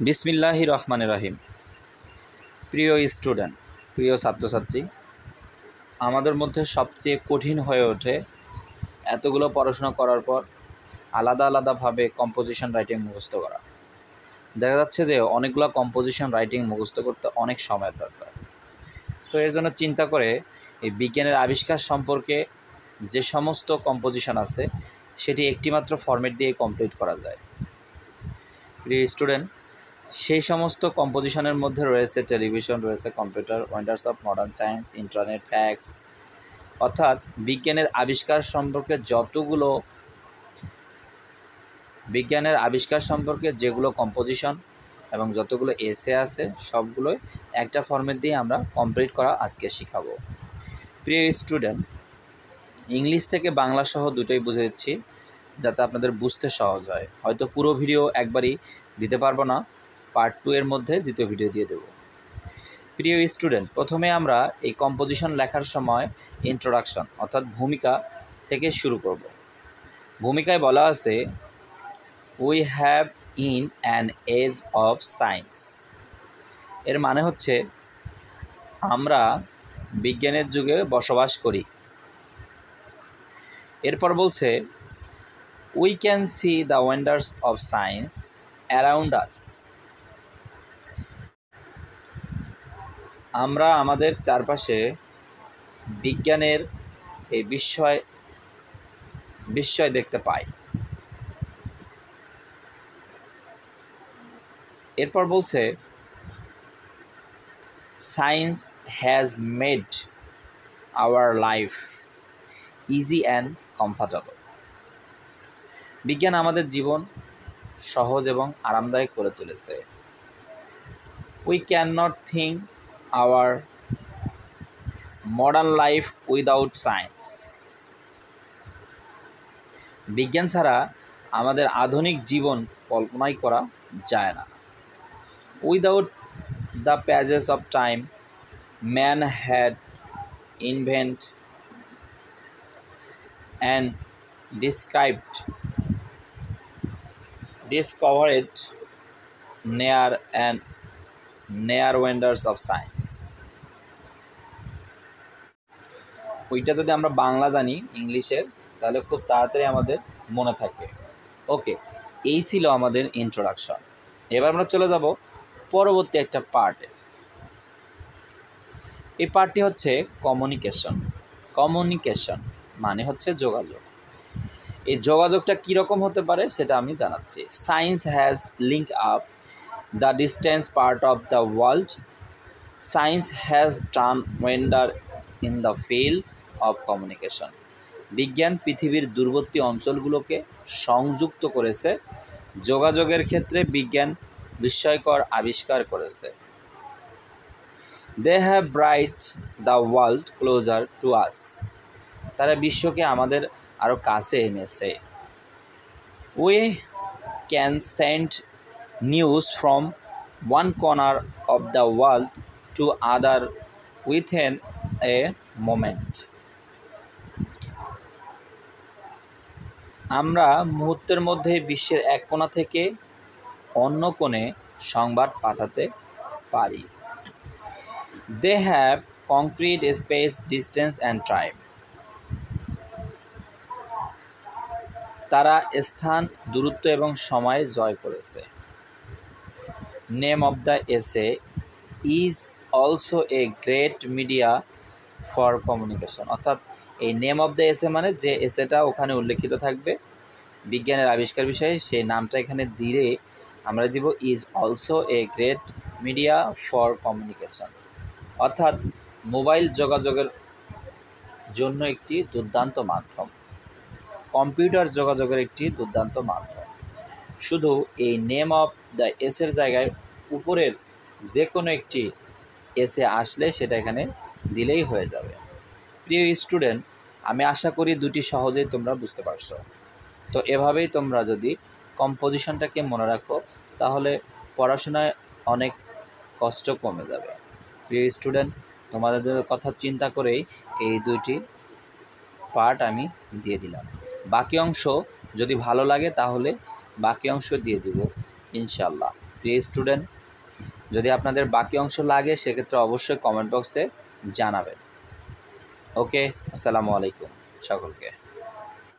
বিসমিল্লাহির রহমানির রহিম। প্রিয় স্টুডেন্ট, প্রিয় ছাত্রছাত্রী, আমাদের মধ্যে সবচেয়ে কঠিন হয়ে ওঠে এতগুলো পড়াশোনা করার পর আলাদা আলাদাভাবে কম্পোজিশন রাইটিং মুখস্থ করা। দেখা যাচ্ছে যে অনেকগুলো কম্পোজিশন রাইটিং মুখস্থ করতে অনেক সময়ের দরকার। তো এর জন্য চিন্তা করে এই বিজ্ঞানের আবিষ্কার সম্পর্কে যে সমস্ত কম্পোজিশন আছে সেটি একটিমাত্র ফরম্যাট দিয়ে কমপ্লিট করা যায়। প্রিয় স্টুডেন্ট, সেই সমস্ত কম্পোজিশনের মধ্যে রয়েছে টেলিভিশন, রয়েছে computer, wonders of modern science, internet, fax, অর্থাৎ বিজ্ঞানের আবিষ্কার সম্পর্কে যেগুলো কম্পোজিশন এবং যতগুলো এসে আছে সবগুলোই একটা ফর্মেট দিয়ে আমরা কমপ্লিট করা আজকে শেখাবো। প্রিয় স্টুডেন্ট, ইংলিশ থেকে বাংলা সহ দুটোই বুঝে দিচ্ছি যাতে আপনাদের বুঝতে সহজ হয়। হয়তো পুরো ভিডিও একবারই দিতে পারবো না, পার্ট 2 এর মধ্যে দ্বিতীয় ভিডিও দিয়ে দেব। প্রিয় স্টুডেন্ট, প্রথমে আমরা এই কম্পোজিশন লেখার সময় ইন্ট্রোডাকশন অর্থাৎ ভূমিকা থেকে শুরু করব। ভূমিকায় বলা আছে, we have in an age of science. এর মানে হচ্ছে আমরা বিজ্ঞানের যুগে বসবাস করি। এরপর বলছে, we can see the wonders of science around us. আমরা আমাদের চারপাশে বিজ্ঞানের এই বিস্ময় দেখতে পাই। এরপর বলছে, science has made our life easy and comfortable. বিজ্ঞান আমাদের জীবন সহজ এবং আরামদায়ক করে তুলেছে। We can not think our modern life without science. বিজ্ঞান ছাড়া আমাদের আধুনিক জীবন কল্পনাই করা যায় না। Without the প্যাজেস of time man had invent and discovered near wonders of science. ওইটা যদি আমরা বাংলা জানি ইংলিশের, তাহলে খুব তাড়াতাড়ি আমাদের মনে থাকবে। ওকে, এই ছিল আমাদের ইন্ট্রোডাকশন। এবার আমরা চলে যাব পরবর্তী একটা পার্টে। এই পার্টটি হচ্ছে কমিউনিকেশন মানে হচ্ছে যোগাযোগ। এই যোগাযোগটা কীরকম হতে পারে সেটা আমি জানাচ্ছি। Science has link up the distance part of the world. Science has done wonder in the field of communication. বিজ্ঞান পৃথিবীর দূরবর্তী অঞ্চলগুলোকে সংযুক্ত করেছে। যোগাযোগের ক্ষেত্রে বিজ্ঞান বিস্ময়কর আবিষ্কার করেছে। They have brought the world closer to us. তারা বিশ্বকে আমাদের আরও কাছে এনেছে। We can send news from one corner of the world to other within a moment. আমরা মুহূর্তের মধ্যে বিশ্বের এক কোণা থেকে অন্য কোণে সংবাদ পাঠাতে পারি। They have conquered space, distance and time. তারা স্থান, দূরত্ব এবং সময় জয় করেছে। Name of the essay is also a great media for communication. অর্থাৎ এই নেম অফ দ্য এসে মানে যে এসেটা ওখানে উল্লেখিত থাকবে বিজ্ঞানের আবিষ্কার বিষয়ে, সেই নামটা এখানে দিলে আমরা দিব is also a great media for communication, অর্থাৎ মোবাইল যোগাযোগের জন্য একটি দুর্দান্ত মাধ্যম, কম্পিউটার যোগাযোগের একটি দুর্দান্ত মাধ্যম। শুধু এই নেম অফ দ্য এসের জায়গায় উপরের যে কোনো একটি এসে আসলে সেটা এখানে দিলেই হয়ে যাবে। প্রিয় স্টুডেন্ট, আমি আশা করি দুটি সহজেই তোমরা বুঝতে পারছো। তো এভাবেই তোমরা যদি কম্পোজিশনটাকে মনে রাখো তাহলে পড়াশোনায় অনেক কষ্ট কমে যাবে। প্রিয় স্টুডেন্ট, তোমাদের কথা চিন্তা করেই এই দুইটি পার্ট আমি দিয়ে দিলাম। বাকি অংশ যদি ভালো লাগে তাহলে বাকি অংশ দিয়ে দিব ইনশাল্লাহ। প্রিয় স্টুডেন্ট, যদি আপনাদের বাকি অংশ লাগে সেক্ষেত্রে অবশ্যই কমেন্ট বক্সে জানাবেন। ওকে, আসসালামু আলাইকুম সকলকে।